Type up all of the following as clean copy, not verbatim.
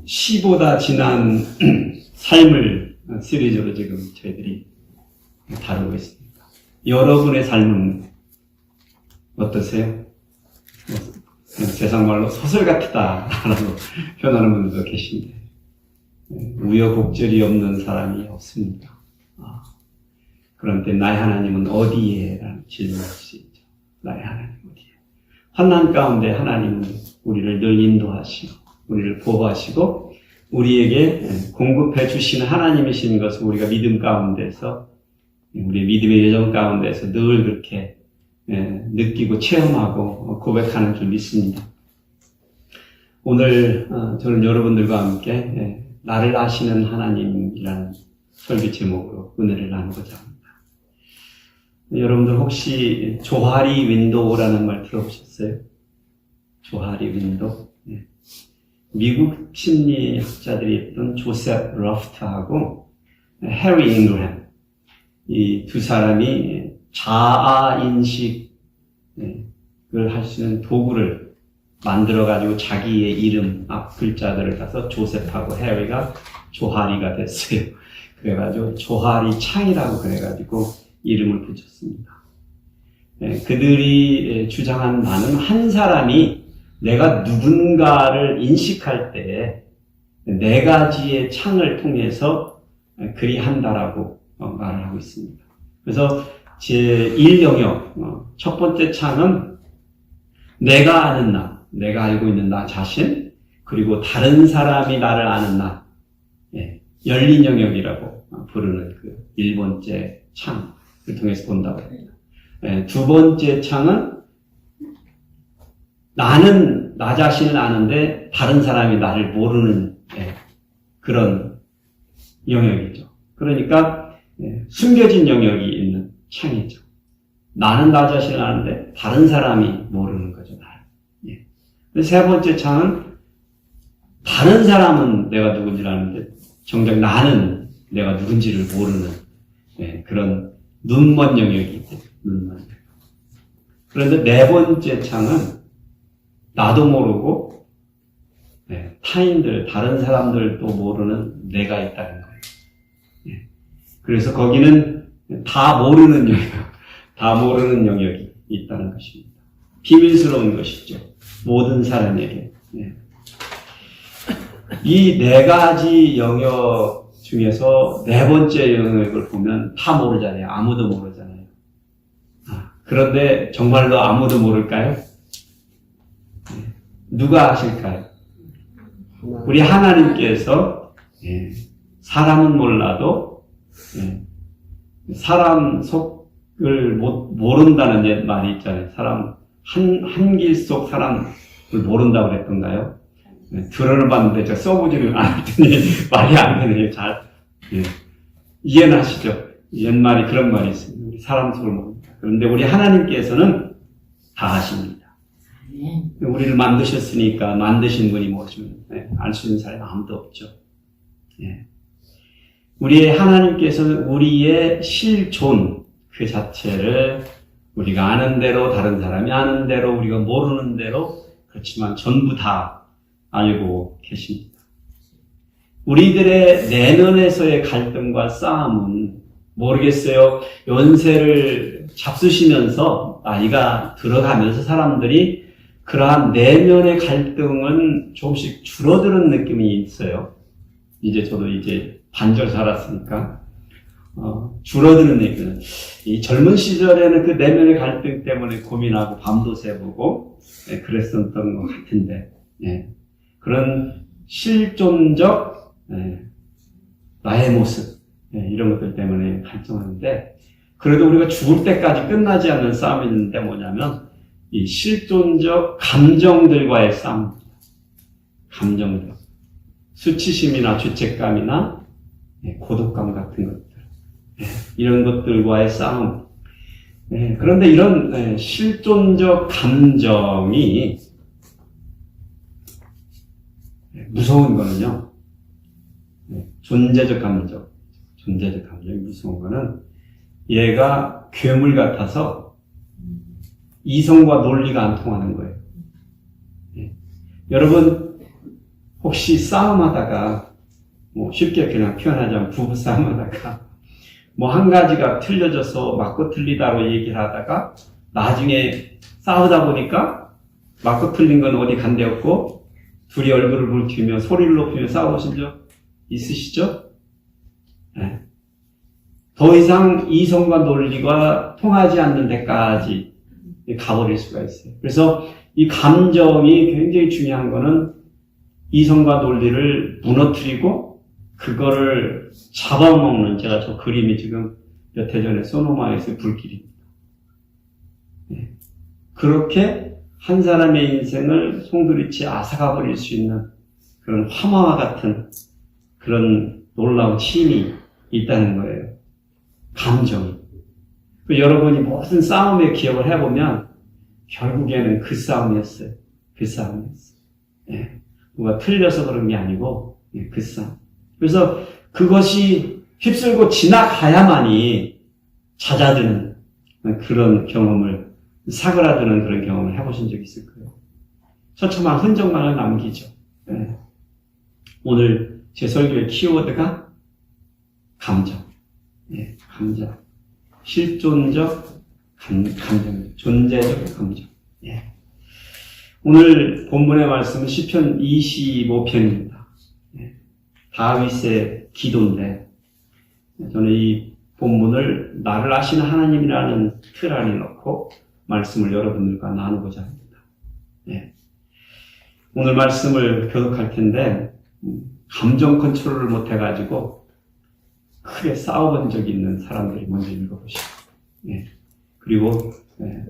시보다 진한 삶을 시리즈로 지금 저희들이 다루고 있습니다. 여러분의 삶은 어떠세요? 세상 말로 소설 같다라고 표현하는 분들도 계신데 우여곡절이 없는 사람이 없습니다. 그런데 나의 하나님은 어디에? 라는 질문을 할 수 있죠. 나의 하나님 어디에? 환난 가운데 하나님은 우리를 늘 인도하시고 우리를 보호하시고 우리에게 공급해 주시는 하나님이신 것을 우리가 믿음 가운데서 우리의 믿음의 여정 가운데서 늘 그렇게 느끼고 체험하고 고백하는 줄 믿습니다. 오늘 저는 여러분들과 함께 나를 아시는 하나님이라는 설교 제목으로 은혜를 나누고자 합니다. 여러분들 혹시 조하리 윈도우라는 말 들어보셨어요? 조하리 윈도우? 미국 심리학자들이 했던 조셉 러프트하고 해리 잉그램, 이 두 사람이 자아인식을 할 수 있는 도구를 만들어가지고 자기의 이름 앞 글자들을 따서 조셉하고 해리가 조하리가 됐어요. 그래가지고 조하리 창이라고 그래가지고 이름을 붙였습니다. 그들이 주장한 바는 한 사람이 내가 누군가를 인식할 때 네 가지의 창을 통해서 그리한다라고 말을 하고 있습니다. 그래서 제1영역 첫 번째 창은 내가 아는 나, 내가 알고 있는 나 자신, 그리고 다른 사람이 나를 아는 나, 열린 영역이라고 부르는 그 1번째 창을 통해서 본다고 합니다. 두 번째 창은 나는 나 자신을 아는데 다른 사람이 나를 모르는 그런 영역이죠. 그러니까 숨겨진 영역이 있는 창이죠. 나는 나 자신을 아는데 다른 사람이 모르는 거죠. 나를. 세 번째 창은 다른 사람은 내가 누군지를 아는데 정작 나는 내가 누군지를 모르는 그런 눈먼 영역이 있죠. 눈먼. 그런데 네 번째 창은 나도 모르고 타인들, 다른 사람들도 모르는 내가 있다는 거예요. 그래서 거기는 다 모르는 영역이 있다는 것입니다. 비밀스러운 것이죠. 모든 사람에게. 이 네 가지 영역 중에서 네 번째 영역을 보면 다 모르잖아요. 아무도 모르잖아요. 그런데 정말로 아무도 모를까요? 누가 아실까요? 우리 하나님께서 사람은 몰라도 사람 속을 모른다는 말이 있잖아요. 사람 한 길 속 사람을 모른다고 그랬던가요? 들어는 봤는데 제가 써보지를 않았더니 말이 안 되네요. 잘 이해는 하시죠? 옛말에 그런 말이 있습니다. 우리 사람 속을 모른다. 그런데 우리 하나님께서는 다 아십니다. 우리를 만드셨으니까 만드신 분이 무엇이면 알 수 있는 사람이 아무도 없죠. 우리의 하나님께서는 우리의 실존 그 자체를 우리가 아는 대로 다른 사람이 아는 대로 우리가 모르는 대로 그렇지만 전부 다 알고 계십니다. 우리들의 내면에서의 갈등과 싸움은 모르겠어요. 연세를 잡수시면서 나이가 들어가면서 사람들이 그러한 내면의 갈등은 조금씩 줄어드는 느낌이 있어요. 저도 반절 살았으니까, 줄어드는 느낌은. 이 젊은 시절에는 그 내면의 갈등 때문에 고민하고 밤도 새보고, 그랬었던 것 같은데, 그런 실존적, 나의 모습, 이런 것들 때문에 갈등하는데, 그래도 우리가 죽을 때까지 끝나지 않는 싸움이 있는데 뭐냐면, 이 실존적 감정들과의 싸움, 감정들, 수치심이나 죄책감이나 고독감 같은 것들, 이런 것들과의 싸움. 그런데 이런 실존적 감정이 무서운 거는요, 존재적 감정이 무서운 거는 얘가 괴물 같아서 이성과 논리가 안 통하는 거예요. 여러분 혹시 싸움하다가, 뭐 쉽게 그냥 표현하자면 부부싸움하다가, 뭐 한 가지가 틀려져서 맞고 틀리다로 얘기를 하다가, 나중에 싸우다 보니까 맞고 틀린 건 어디 간데 없고, 둘이 얼굴을 붉히며 소리를 높이며 싸워보신 적 있으시죠? 네. 더 이상 이성과 논리가 통하지 않는 데까지 가버릴 수가 있어요. 그래서 이 감정이 굉장히 중요한 거는 이성과 논리를 무너뜨리고 그거를 잡아먹는, 제가 저 그림이 지금 몇 해 전에 소노마에서의 불길입니다. 네. 그렇게 한 사람의 인생을 송두리째 앗아가 버릴 수 있는 그런 화마와 같은 그런 놀라운 힘이 있다는 거예요. 감정이. 여러분이 무슨 싸움의 기억을 해보면 결국에는 그 싸움이었어요. 그 싸움이었어요. 예. 누가 틀려서 그런 게 아니고 그 싸움. 그래서 그것이 휩쓸고 지나가야만이 잦아드는 그런 경험을, 사그라드는 그런 경험을 해보신 적 있을 거예요. 처참한 흔적만을 남기죠. 예. 오늘 제 설교의 키워드가 감정. 예, 감정. 실존적 감정. 존재적 감정. 예. 오늘 본문의 말씀은 시편 25편입니다. 예. 다윗의 기도인데, 저는 이 본문을 나를 아시는 하나님이라는 틀 안에 넣고 말씀을 여러분들과 나누고자 합니다. 예. 오늘 말씀을 교독할 텐데, 감정 컨트롤을 못해가지고 크게 싸워본 적이 있는 사람들이 먼저 읽어보시고, 예. 그리고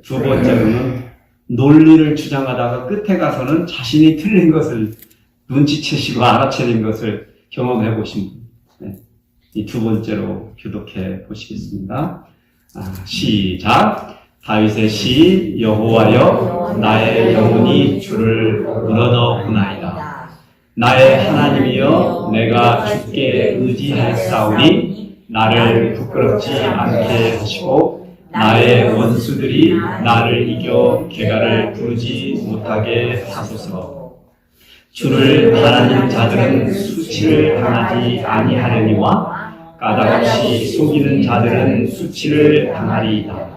두 번째로는 논리를 주장하다가 끝에 가서는 자신이 틀린 것을 눈치채시고 알아채는 것을 경험해 보신 분, 예. 이 두 번째로 교독해 보시겠습니다. 시작. 다윗의 시. 여호와여, 나의 영혼이 주를 물어넣으나이다. 나의 하나님이여, 내가 주께 의지하였사오니 나를 부끄럽지 않게 하시고 나의 원수들이 나를 이겨 개가를 부르지 못하게 하소서. 주를 바라는 자들은 수치를 당하지 아니하려니와 까닭없이 속이는 자들은 수치를 당하리이다.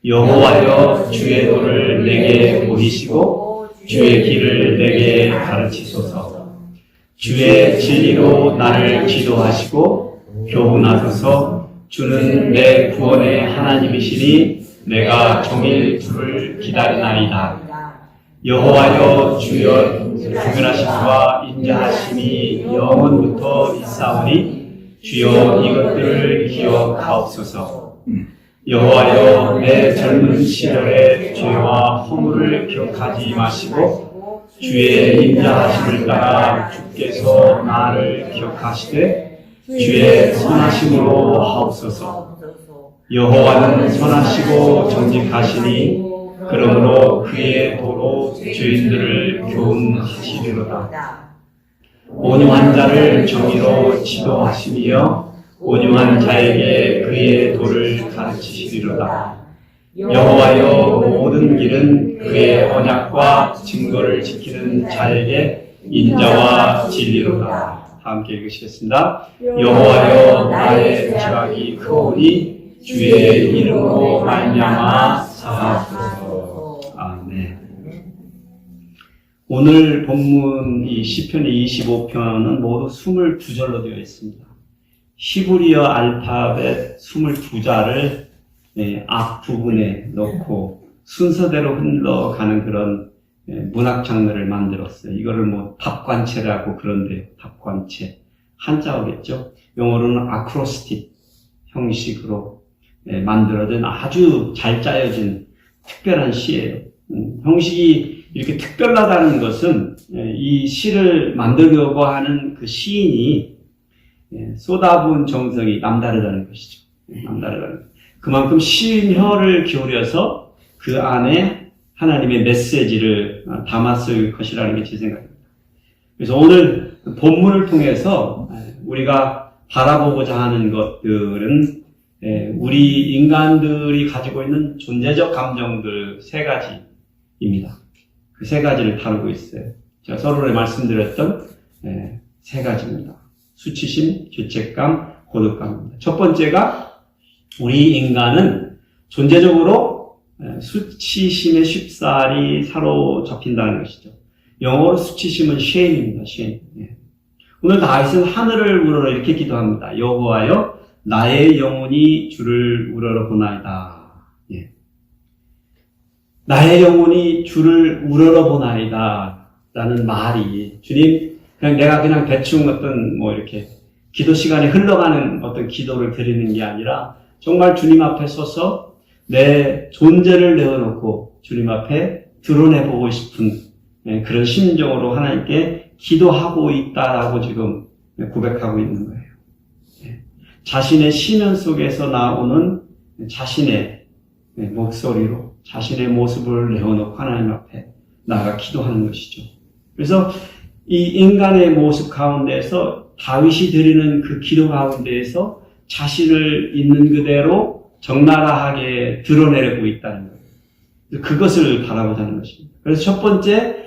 여호와여, 주의 도를 내게 보이시고 주의 길을 내게 가르치소서. 주의 진리로 나를 지도하시고 교훈하소서. 주는 내 구원의 하나님이시니 내가 종일 주를 기다리나이다. 여호와여, 주여 구별하심과 인자하심이 영원부터 있사오니 주여 이것들을 기억하옵소서. 여호와여, 내 젊은 시절의 죄와 허물을 기억하지 마시고 주의 인자하심을 따라 주께서 나를 기억하시되 주의 선하심으로 하옵소서. 여호와는 선하시고 정직하시니 그러므로 그의 도로 죄인들을 교훈하시리로다. 온유한 자를 정의로 지도하시며 온유한 자에게 그의 도를 가르치시리로다. 여호와여, 모든 길은 그의 언약과 증거를 지키는 자에게 인자와 진리로다. 함께 읽으시겠습니다. 여호와여, 나의 죄악이 크오니 주의 이름으로 말미암아 사하소서. 아멘. 오늘 본문 이 시편의 25편은 모두 22절로 되어 있습니다. 히브리어 알파벳 22자를 앞부분에 넣고 순서대로 흘러가는 그런 문학 장르를 만들었어요. 이거를 뭐 답관체라고 그런데, 답관체. 한자어겠죠? 영어로는 아크로스틱 형식으로 만들어진 아주 잘 짜여진 특별한 시예요. 형식이 이렇게 특별하다는 것은 이 시를 만들려고 하는 그 시인이 쏟아부은 정성이 남다르다는 것이죠. 남다르다는 것. 그만큼 시인혀를 기울여서 그 안에 하나님의 메시지를 담았을 것이라는 게 제 생각입니다. 그래서 오늘 본문을 통해서 우리가 바라보고자 하는 것들은 우리 인간들이 가지고 있는 존재적 감정들 세 가지입니다. 그 세 가지를 다루고 있어요. 제가 서론에 말씀드렸던 세 가지입니다. 수치심, 죄책감, 고독감입니다. 첫 번째가 우리 인간은 존재적으로 수치심에 쉽사리 사로잡힌다는 것이죠. 영어로 수치심은 shame입니다. shame. 오늘 다윗은 하늘을 우러러 이렇게 기도합니다. 여호와여 나의 영혼이 주를 우러러 보나이다. 나의 영혼이 주를 우러러 보나이다 라는 말이 주님 내가 그냥 대충 어떤 이렇게 기도 시간에 흘러가는 어떤 기도를 드리는 게 아니라 정말 주님 앞에 서서 내 존재를 내어놓고 주님 앞에 드러내보고 싶은 그런 심정으로 하나님께 기도하고 있다라고 지금 고백하고 있는 거예요. 자신의 시면 속에서 나오는 자신의 목소리로 자신의 모습을 내어놓고 하나님 앞에 나아가 기도하는 것이죠. 그래서 이 인간의 모습 가운데서 다윗이 드리는 그 기도 가운데에서 자신을 있는 그대로 적나라하게 드러내고 있다는 거예요. 그것을 바라보자는 것입니다. 그래서 첫 번째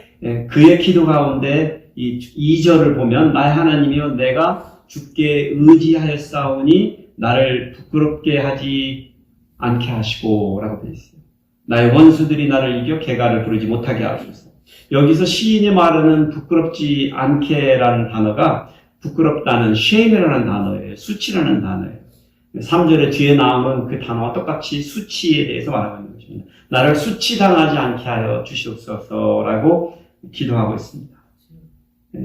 그의 기도 가운데 이 2절을 보면 나의 하나님이여 내가 주께 의지하였사오니 나를 부끄럽게 하지 않게 하시고 라고 되어 있어요. 나의 원수들이 나를 이겨 개가를 부르지 못하게 하소서. 여기서 시인이 말하는 부끄럽지 않게라는 단어가 부끄럽다는 shame이라는 단어예요. 수치라는 단어예요. 3절에 뒤에 나오는 그 단어와 똑같이 수치에 대해서 말하고 있는 것입니다. 나를 수치당하지 않게 하여 주시옵소서라고 기도하고 있습니다.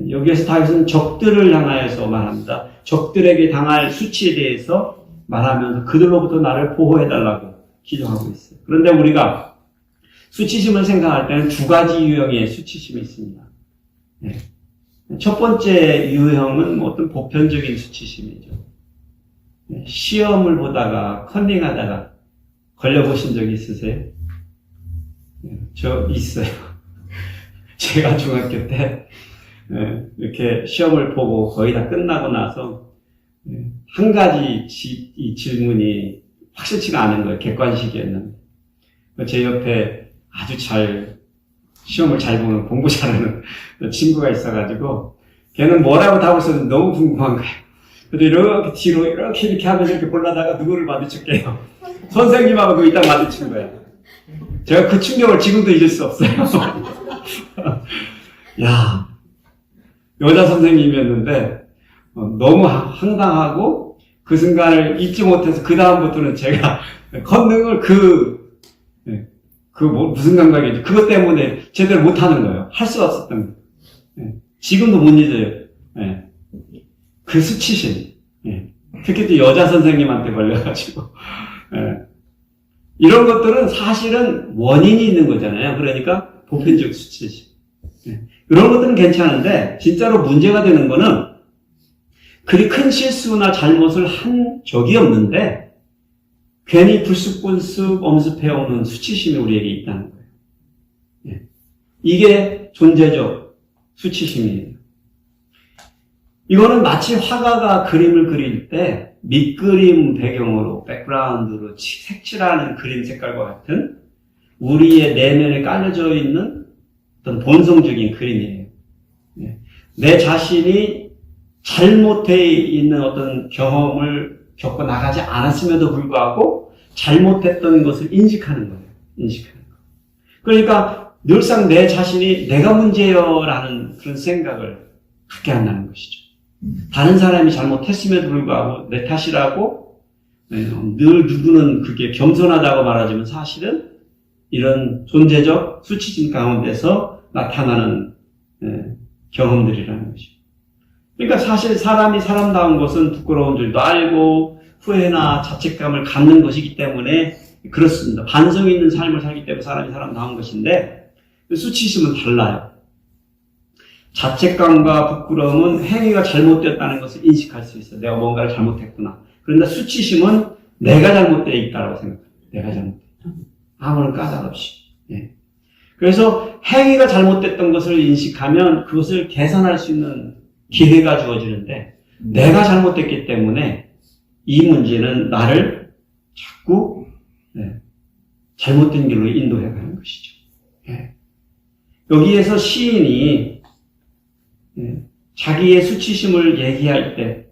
여기에서 다윗은 적들을 향하여서 말합니다. 적들에게 당할 수치에 대해서 말하면서 그들로부터 나를 보호해달라고 기도하고 있어요. 그런데 우리가 수치심을 생각할 때는 두 가지 유형의 수치심이 있습니다. 첫 번째 유형은 어떤 보편적인 수치심이죠. 시험을 보다가 컨닝하다가 걸려보신 적 있으세요? 저 있어요. 제가 중학교 때 이렇게 시험을 보고 거의 다 끝나고 나서 한 가지 이 질문이 확실치가 않은 거예요. 객관식이었는데 제 옆에 아주 시험을 잘 보는 공부 잘하는 친구가 있어가지고 걔는 뭐라고 답을 썼는지 너무 궁금한 거예요. 그래도 이렇게 뒤로 이렇게 하면서 이렇게 보려다가 누구를 마주칠게요. 선생님하고 그 이따 마주친 거예요. 제가 그 충격을 지금도 잊을 수 없어요. 야, 여자 선생님이었는데 너무 황당하고 그 순간을 잊지 못해서 그 다음부터는 제가 컨닝을 무슨 감각이지? 그것 때문에 제대로 못하는 거예요. 할 수 없었던 거예요. 지금도 못 잊어요. 그 수치심. 특히 또 여자 선생님한테 걸려가지고. 이런 것들은 사실은 원인이 있는 거잖아요. 그러니까 보편적 수치심. 이런 것들은 괜찮은데 진짜로 문제가 되는 거는 그리 큰 실수나 잘못을 한 적이 없는데 괜히 불쑥불쑥 엄습해오는 수치심이 우리에게 있다는 거예요. 이게 존재적 수치심이에요. 이거는 마치 화가가 그림을 그릴 때 밑그림 배경으로 백그라운드로 색칠하는 그림 색깔과 같은 우리의 내면에 깔려져 있는 어떤 본성적인 그림이에요. 내 자신이 잘못되어 있는 어떤 경험을 겪어 나가지 않았음에도 불구하고 잘못했던 것을 인식하는 거예요. 인식하는 거. 그러니까 늘상 내 자신이 내가 문제요라는 그런 생각을 갖게 한다는 것이죠. 다른 사람이 잘못했음에도 불구하고 내 탓이라고 늘 누구는 그게 겸손하다고 말하지만 사실은 이런 존재적 수치심 가운데서 나타나는 경험들이라는 것이죠. 그러니까 사실 사람이 사람다운 것은 부끄러운 줄도 알고 후회나 자책감을 갖는 것이기 때문에 그렇습니다. 반성 있는 삶을 살기 때문에 사람이 사람다운 것인데 수치심은 달라요. 자책감과 부끄러움은 행위가 잘못되었다는 것을 인식할 수 있어요. 내가 뭔가를 잘못했구나. 그런데 수치심은 내가 잘못되어 있다고 생각해요. 내가 잘못되어 있다. 아무런 까닭 없이. 그래서 행위가 잘못됐던 것을 인식하면 그것을 개선할 수 있는 기회가 주어지는데 내가 잘못됐기 때문에 이 문제는 나를 자꾸 잘못된 길로 인도해 가는 것이죠. 여기에서 시인이 자기의 수치심을 얘기할 때,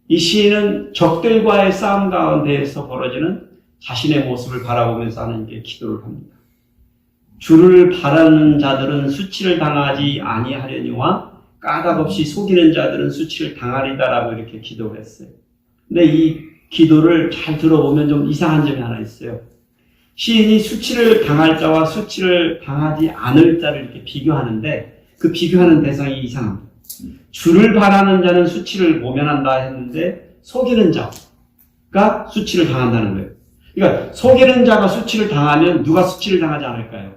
이 시인은 적들과의 싸움 가운데에서 벌어지는 자신의 모습을 바라보면서 하는 게 기도를 합니다. 주를 바라는 자들은 수치를 당하지 아니하려니와 까닭없이 속이는 자들은 수치를 당하리다라고 이렇게 기도를 했어요. 근데 이 기도를 잘 들어보면 좀 이상한 점이 하나 있어요. 시인이 수치를 당할 자와 수치를 당하지 않을 자를 이렇게 비교하는데 그 비교하는 대상이 이상합니다. 주를 바라는 자는 수치를 모면한다 했는데 속이는 자가 수치를 당한다는 거예요. 그러니까 속이는 자가 수치를 당하면 누가 수치를 당하지 않을까요?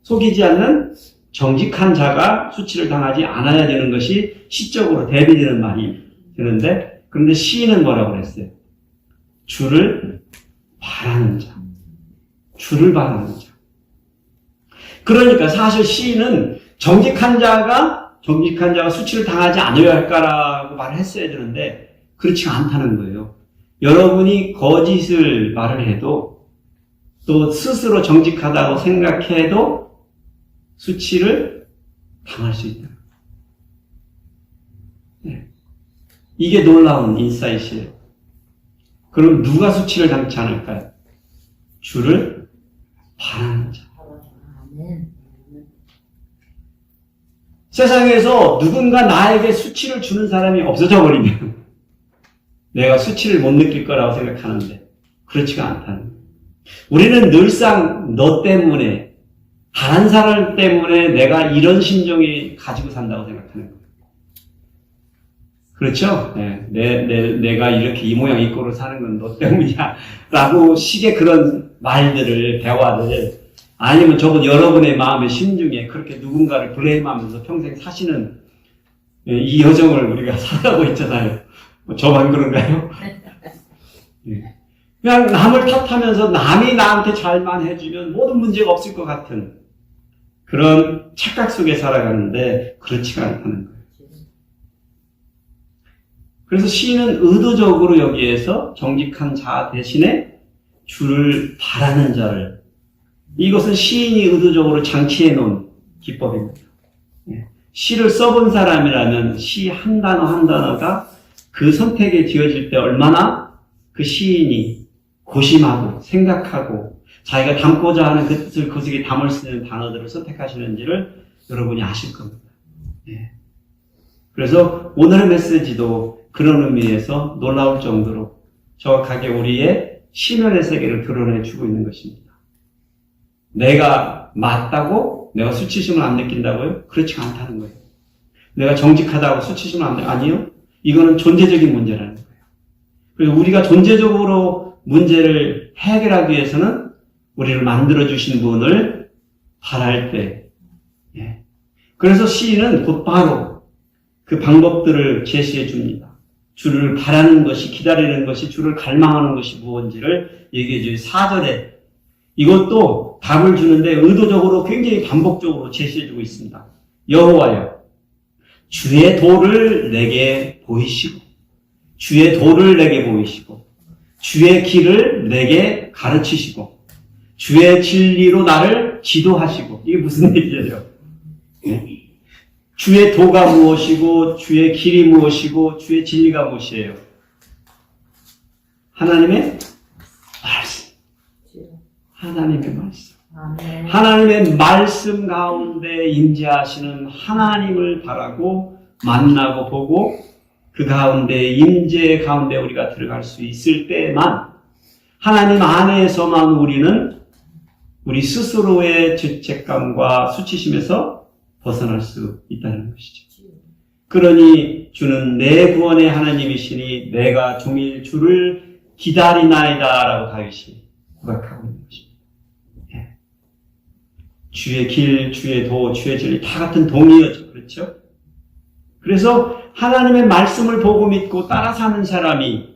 속이지 않는 정직한 자가 수치를 당하지 않아야 되는 것이 시적으로 대비되는 말이 되는데, 그런데 시인은 뭐라고 그랬어요? 주를 바라는 자. 주를 바라는 자. 그러니까 사실 시인은 정직한 자가 수치를 당하지 않아야 할까라고 말을 했어야 되는데 그렇지가 않다는 거예요. 여러분이 거짓을 말을 해도 또 스스로 정직하다고 생각해도 수치를 당할 수 있다. 이게 놀라운 인사이트예요. 그럼 누가 수치를 당치 않을까요? 주를 바라는 자. 세상에서 누군가 나에게 수치를 주는 사람이 없어져 버리면 내가 수치를 못 느낄 거라고 생각하는데 그렇지가 않다는 거예요. 우리는 늘상 너 때문에, 다른 사람 때문에 내가 이런 심정이 가지고 산다고 생각하는 거예요. 그렇죠? 내가 이렇게 이 모양 이 꼴을 사는 건 너 때문이야 라고 식의 그런 말들을, 대화를, 아니면 적어도 여러분의 마음의 심중에 그렇게 누군가를 블레임하면서 평생 사시는 이 여정을 우리가 살아가고 있잖아요. 저만 그런가요? 그냥 남을 탓하면서 남이 나한테 잘만 해주면 모든 문제가 없을 것 같은 그런 착각 속에 살아가는데 그렇지가 않다는 거예요. 그래서 시인은 의도적으로 여기에서 정직한 자 대신에 주를 바라는 자를, 이것은 시인이 의도적으로 장치해 놓은 기법입니다. 시를 써본 사람이라면 시 한 단어 한 단어가 그 선택에 지어질 때 얼마나 그 시인이 고심하고 생각하고 자기가 담고자 하는 그 뜻을 그 속에 담을 수 있는 단어들을 선택하시는지를 여러분이 아실 겁니다. 그래서 오늘의 메시지도 그런 의미에서 놀라울 정도로 정확하게 우리의 시면의 세계를 드러내주고 있는 것입니다. 내가 맞다고 내가 수치심을 안 느낀다고요? 그렇지가 않다는 거예요. 내가 정직하다고 수치심을 안 느낀다고요? 아니요. 이거는 존재적인 문제라는 거예요. 그래서 우리가 존재적으로 문제를 해결하기 위해서는 우리를 만들어주신 분을 바랄 때, 그래서 시인은 곧바로 그 방법들을 제시해 줍니다. 주를 바라는 것이, 기다리는 것이, 주를 갈망하는 것이 무엇인지를 얘기해 줘요. 4절에 이것도 답을 주는데 의도적으로 굉장히 반복적으로 제시해 주고 있습니다. 여호와여, 주의 도를 내게 보이시고, 주의 도를 내게 보이시고, 주의 길을 내게 가르치시고, 주의 진리로 나를 지도하시고. 이게 무슨 얘기예요? 주의 도가 무엇이고, 주의 길이 무엇이고, 주의 진리가 무엇이에요? 하나님의 말씀. 하나님의 말씀. 하나님의 말씀 가운데 임재하시는 하나님을 바라고 만나고 보고 그 가운데 임재 가운데 우리가 들어갈 수 있을 때만, 하나님 안에서만 우리는 우리 스스로의 죄책감과 수치심에서 벗어날 수 있다는 것이죠. 그러니 주는 내 구원의 하나님이시니 내가 종일 주를 기다리나이다 라고 다윗이 고백하고 있는 것입니다. 주의 길, 주의 도, 주의 진리 다 같은 동의어죠. 그렇죠? 그래서 하나님의 말씀을 보고 믿고 따라 사는 사람이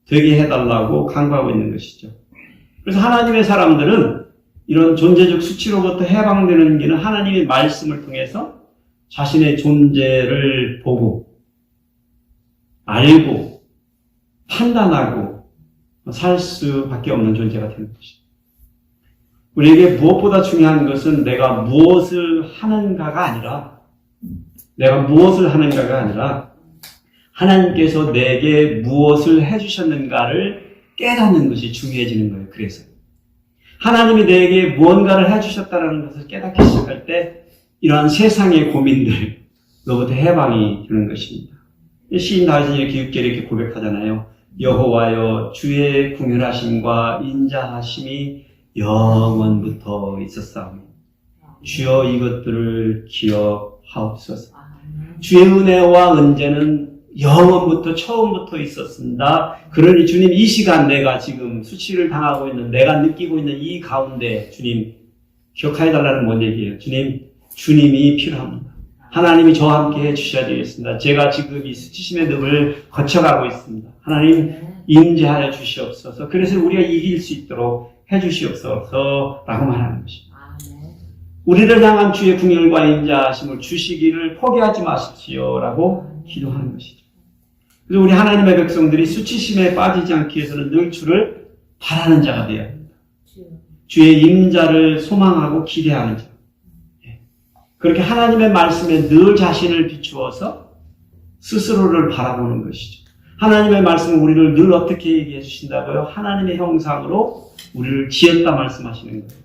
되게 해달라고 강구하고 있는 것이죠. 그래서 하나님의 사람들은 이런 존재적 수치로부터 해방되는 길은 하나님의 말씀을 통해서 자신의 존재를 보고 알고 판단하고 살 수밖에 없는 존재가 되는 것입니다. 우리에게 무엇보다 중요한 것은 내가 무엇을 하는가가 아니라 내가 무엇을 하는가가 아니라 하나님께서 내게 무엇을 해주셨는가를 깨닫는 것이 중요해지는 거예요. 그래서 하나님이 내게 무언가를 해주셨다는 것을 깨닫기 시작할 때 이러한 세상의 고민들로부터 해방이 되는 것입니다. 시인 다윗은 이렇게 6절에 이렇게 고백하잖아요. 여호와여 주의 궁휼하심과 인자하심이 영원부터 있었사오니 주여 이것들을 기억하옵소서. 주의 은혜와 은재는 영원부터 처음부터 있었습니다. 그러니 주님 이 시간 내가 지금 수치를 당하고 있는 내가 느끼고 있는 이 가운데 주님 기억해달라는 뭔 얘기예요? 주님이 필요합니다. 하나님이 저와 함께 해주셔야 되겠습니다. 제가 지금 이 수치심의 늪을 거쳐가고 있습니다. 하나님 임재하여 주시옵소서. 그래서 우리가 이길 수 있도록 해주시옵소서 라고 말하는 것입니다. 우리를 향한 주의 궁휼과 인자하심을 주시기를 포기하지 마십시오 라고 기도하는 것이죠. 그래서 우리 하나님의 백성들이 수치심에 빠지지 않기 위해서는 늘 주를 바라는 자가 되어야 합니다. 주의 임자를 소망하고 기대하는 자. 그렇게 하나님의 말씀에 늘 자신을 비추어서 스스로를 바라보는 것이죠. 하나님의 말씀은 우리를 늘 어떻게 얘기해 주신다고요? 하나님의 형상으로 우리를 지었다 말씀하시는 거예요.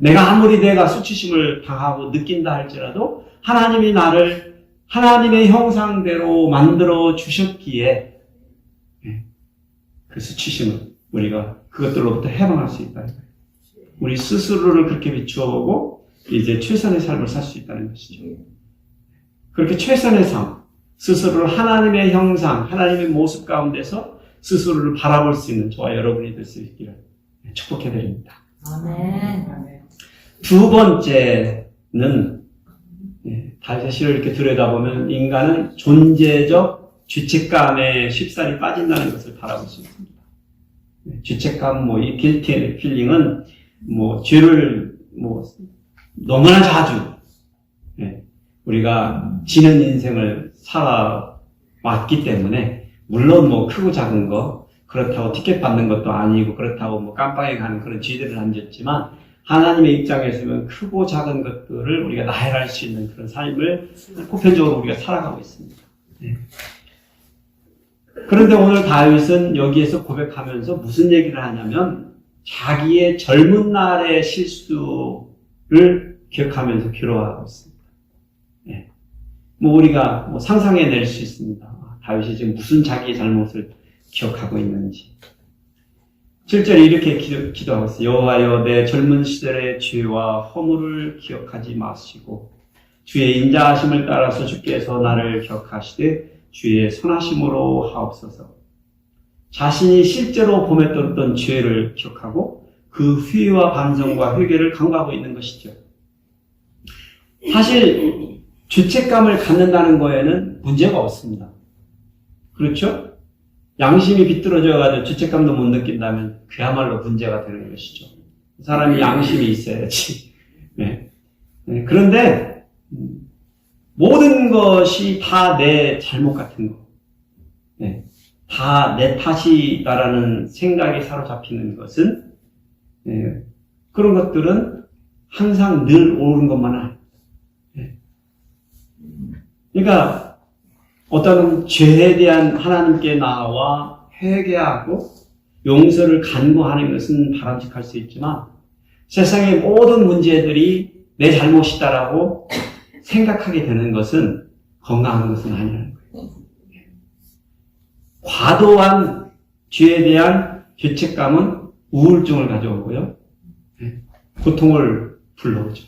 내가 아무리 내가 수치심을 당하고 느낀다 할지라도 하나님이 나를 하나님의 형상대로 만들어 주셨기에 그 수치심을 우리가 그것들로부터 해방할 수 있다는 거예요. 우리 스스로를 그렇게 비추어보고 이제 최선의 삶을 살 수 있다는 것이죠. 그렇게 최선의 삶, 스스로를 하나님의 형상, 하나님의 모습 가운데서 스스로를 바라볼 수 있는 저와 여러분이 될 수 있기를 축복해드립니다. 아멘. 두 번째는 다윗의 시를 이렇게 들여다보면 인간은 존재적 죄책감에 쉽사리 빠진다는 것을 바라볼 수 있습니다. 죄책감, 이 guilty feeling은 죄를 너무나 자주 우리가 지는 인생을 살아왔기 때문에 물론 크고 작은 거 그렇다고 티켓 받는 것도 아니고 그렇다고 깜빵에 가는 그런 죄들을 안 졌지만 하나님의 입장에서는 크고 작은 것들을 우리가 나열할 수 있는 그런 삶을 보편적으로 우리가 살아가고 있습니다. 그런데 오늘 다윗은 여기에서 고백하면서 무슨 얘기를 하냐면 자기의 젊은 날의 실수를 기억하면서 괴로워하고 있습니다. 우리가 상상해낼 수 있습니다. 다윗이 지금 무슨 자기의 잘못을 기억하고 있는지. 7절에 이렇게 기도하고 있어요. 여호와여 내 젊은 시절의 죄와 허물을 기억하지 마시고 주의 인자하심을 따라서 주께서 나를 기억하시되 주의 선하심으로 하옵소서. 자신이 실제로 범했던 죄를 기억하고 그 후회와 반성과 회개를 강구하고 있는 것이죠. 사실 죄책감을 갖는다는 거에는 문제가 없습니다. 그렇죠? 양심이 비뚤어져가지고 죄책감도 못 느낀다면 그야말로 문제가 되는 것이죠. 사람이 양심이 있어야지. 그런데 모든 것이 다 내 잘못 같은 거, 다 내 탓이다라는 생각에 사로잡히는 것은 그런 것들은 항상 늘 옳은 것만 아닙니다. 그러니까 어떤 죄에 대한 하나님께 나와 회개하고 용서를 간구하는 것은 바람직할 수 있지만 세상의 모든 문제들이 내 잘못이다라고 생각하게 되는 것은 건강한 것은 아니라는 거예요. 과도한 죄에 대한 죄책감은 우울증을 가져오고요. 고통을 불러오죠.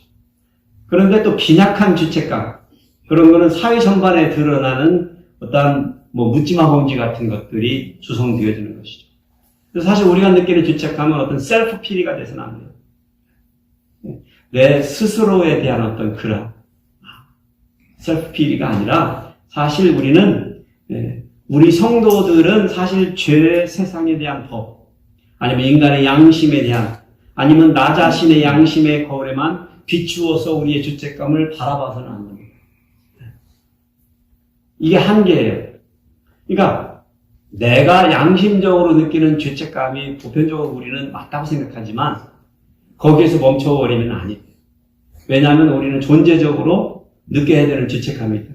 그런데 또 빈약한 죄책감, 그런 거는 사회 전반에 드러나는 어떤 묻지마 범죄 같은 것들이 조성되어지는 것이죠. 그래서 사실 우리가 느끼는 죄책감은 어떤 셀프 피리가 돼서는 안 돼요. 내 스스로에 대한 어떤 그런 셀프 피리가 아니라 사실 우리는 우리 성도들은 사실 죄, 세상에 대한 법, 아니면 인간의 양심에 대한, 아니면 나 자신의 양심의 거울에만 비추어서 우리의 죄책감을 바라봐서는 안 됩니다. 이게 한계예요. 그러니까 내가 양심적으로 느끼는 죄책감이 보편적으로 우리는 맞다고 생각하지만 거기에서 멈춰버리면 아니에요. 왜냐하면 우리는 존재적으로 느껴야 되는 죄책감이 있다.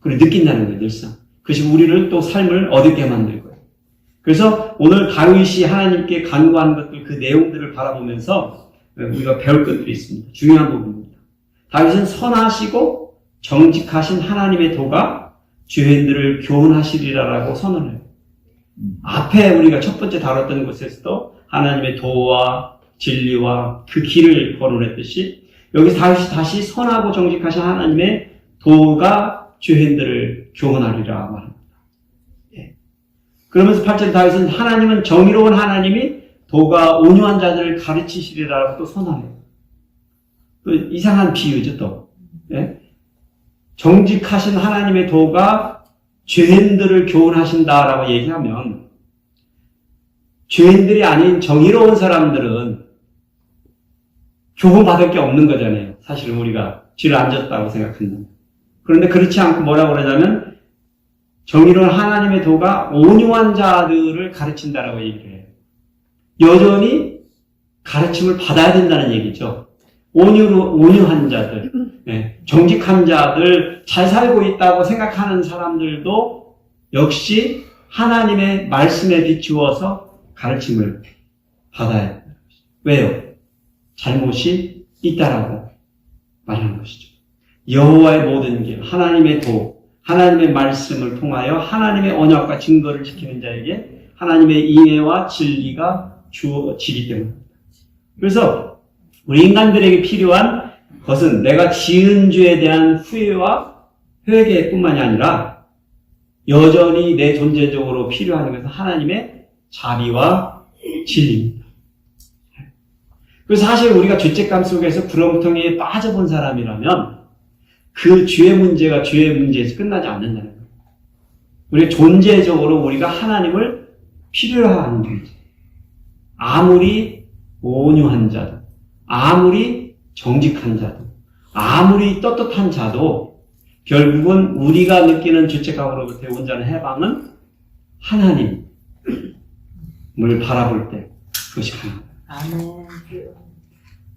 그걸 느낀다는 거예요, 늘상. 그것이 우리를 또 삶을 어둡게 만들 거예요. 그래서 오늘 다윗이 하나님께 간구한 것들, 그 내용들을 바라보면서 우리가 배울 것들이 있습니다. 중요한 부분입니다. 다윗은 선하시고 정직하신 하나님의 도가 죄인들을 교훈하시리라라고 선언해요. 앞에 우리가 첫 번째 다뤘던 곳에서도 하나님의 도와 진리와 그 길을 거론했듯이 여기서 다윗이 다시 선하고 정직하신 하나님의 도가 죄인들을 교훈하리라 말합니다. 예. 그러면서 8절 다윗은 하나님은 정의로운 하나님이 도가 온유한 자들을 가르치시리라고 또 선언해요. 또 이상한 비유죠 또. 예? 정직하신 하나님의 도가 죄인들을 교훈하신다라고 얘기하면 죄인들이 아닌 정의로운 사람들은 교훈받을 게 없는 거잖아요. 사실은 우리가 죄를 안 졌다고 생각한다면. 그런데 그렇지 않고 뭐라고 그러냐면 정의로운 하나님의 도가 온유한 자들을 가르친다라고 얘기를 해요. 여전히 가르침을 받아야 된다는 얘기죠. 온유한 자들, 정직한 자들, 잘 살고 있다고 생각하는 사람들도 역시 하나님의 말씀에 비추어서 가르침을 받아야 된다. 왜요? 잘못이 있다라고 말하는 것이죠. 여호와의 모든 길, 하나님의 도, 하나님의 말씀을 통하여 하나님의 언약과 증거를 지키는 자에게 하나님의 인애와 진리가 주어지기 때문입니다. 그래서 우리 인간들에게 필요한 것은 내가 지은 죄에 대한 후회와 회개뿐만이 아니라 여전히 내 존재적으로 필요한 것은 하나님의 자비와 진리입니다. 그래서 사실 우리가 죄책감 속에서 구렁텅이에 빠져본 사람이라면 그 죄의 문제가 죄의 문제에서 끝나지 않는다는 거예요. 우리 존재적으로 우리가 하나님을 필요로 하는 존재. 아무리 온유한 자도, 아무리 정직한 자도, 아무리 떳떳한 자도 결국은 우리가 느끼는 죄책감으로부터 온전한 해방은 하나님을 바라볼 때 그것이 가능합니다. 아멘.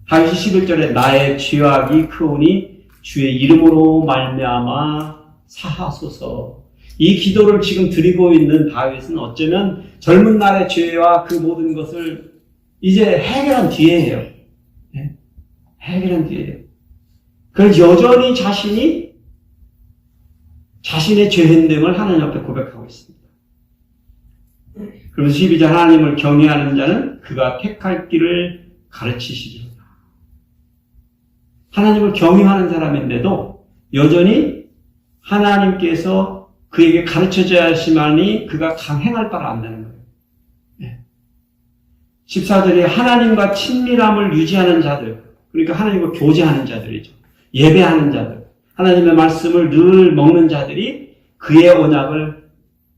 다윗이 11절에 나의 죄악이 크오니 주의 이름으로 말미암아 사하소서. 이 기도를 지금 드리고 있는 다윗은 어쩌면 젊은 날의 죄와 그 모든 것을 이제 해결한 뒤에예요. 네? 해결한 뒤에예요. 그래서 여전히 자신의 죄 행됨을 하나님 앞에 고백하고 있습니다. 그러면서 12절 하나님을 경외하는 자는 그가 택할 길을 가르치시리로다. 하나님을 경외하는 사람인데도 여전히 하나님께서 그에게 가르쳐줘야 하시만이 그가 강행할 바를 안다는 거예요. 네. 14절에 하나님과 친밀함을 유지하는 자들, 그러니까 하나님과 교제하는 자들이죠. 예배하는 자들, 하나님의 말씀을 늘 먹는 자들이 그의 언약을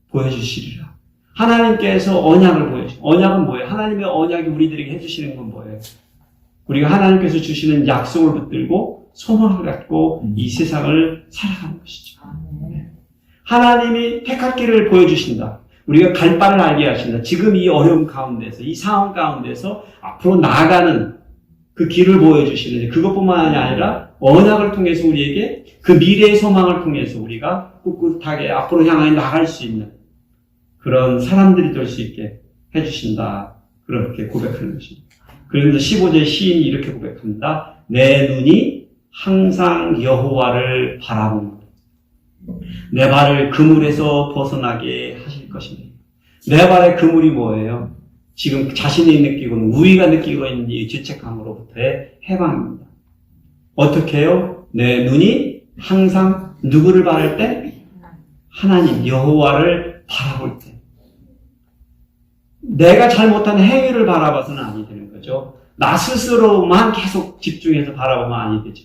보여주시리라. 하나님께서 언약을 보여주시죠. 언약은 뭐예요? 하나님의 언약이 우리들에게 해주시는 건 뭐예요? 우리가 하나님께서 주시는 약속을 붙들고 소망을 갖고 이 세상을 살아가는 것이죠. 네. 하나님이 택할 길을 보여주신다. 우리가 갈 바를 알게 하신다. 지금 이 어려움 가운데서, 이 상황 가운데서 앞으로 나아가는 그 길을 보여주시는데 그것뿐만이 아니라 언약을 통해서 우리에게 그 미래의 소망을 통해서 우리가 꿋꿋하게 앞으로 향해 나갈 수 있는 그런 사람들이 될 수 있게 해주신다. 그렇게 고백하는 것입니다. 그런데 15절 시인이 이렇게 고백합니다. 내 눈이 항상 여호와를 바라봅니다. 내 발을 그물에서 벗어나게 하실 것입니다. 내 발의 그물이 뭐예요? 지금 자신이 느끼고 있는, 우리가 느끼고 있는 이 죄책감으로부터의 해방입니다. 어떻게 해요? 내 눈이 항상 누구를 바랄 때? 하나님, 여호와를 바라볼 때. 내가 잘못한 행위를 바라봐서는 아니 되는 거죠. 나 스스로만 계속 집중해서 바라보면 아니 되죠.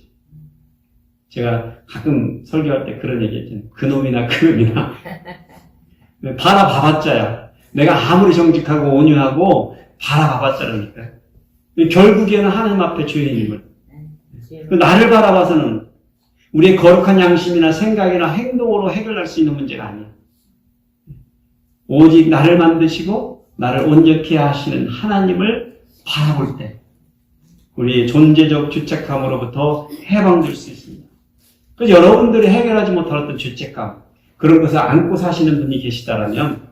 제가 가끔 설교할 때 그런 얘기 했잖아요. 그놈이나 그놈이나. 바라봐봤자야. 내가 아무리 정직하고 온유하고 바라봐봤자라니까. 결국에는 하나님 앞에 죄인임을. 나를 바라봐서는 우리의 거룩한 양심이나 생각이나 행동으로 해결할 수 있는 문제가 아니에요. 오직 나를 만드시고 나를 온전케 하시는 하나님을 바라볼 때 우리의 존재적 죄책감으로부터 해방될 수 있습니다. 그래서 여러분들이 해결하지 못할 어떤 죄책감, 그런 것을 안고 사시는 분이 계시다라면,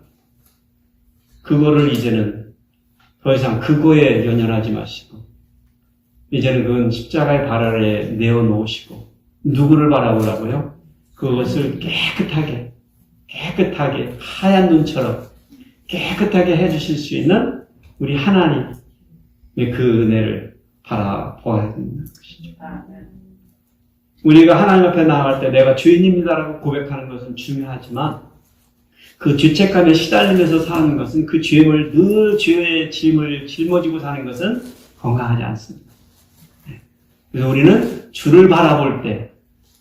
그거를 이제는 더 이상 그거에 연연하지 마시고, 이제는 그건 십자가의 발 아래 내어놓으시고, 누구를 바라보라고요? 그것을 깨끗하게, 하얀 눈처럼 깨끗하게 해주실 수 있는 우리 하나님의 그 은혜를 바라보아야 된다는 것이죠. 우리가 하나님 앞에 나아갈 때 내가 주인입니다라고 고백하는 것은 중요하지만 그 죄책감에 시달리면서 사는 것은 그 죄를 늘 죄의 짐을 짊어지고 사는 것은 건강하지 않습니다. 그래서 우리는 주를 바라볼 때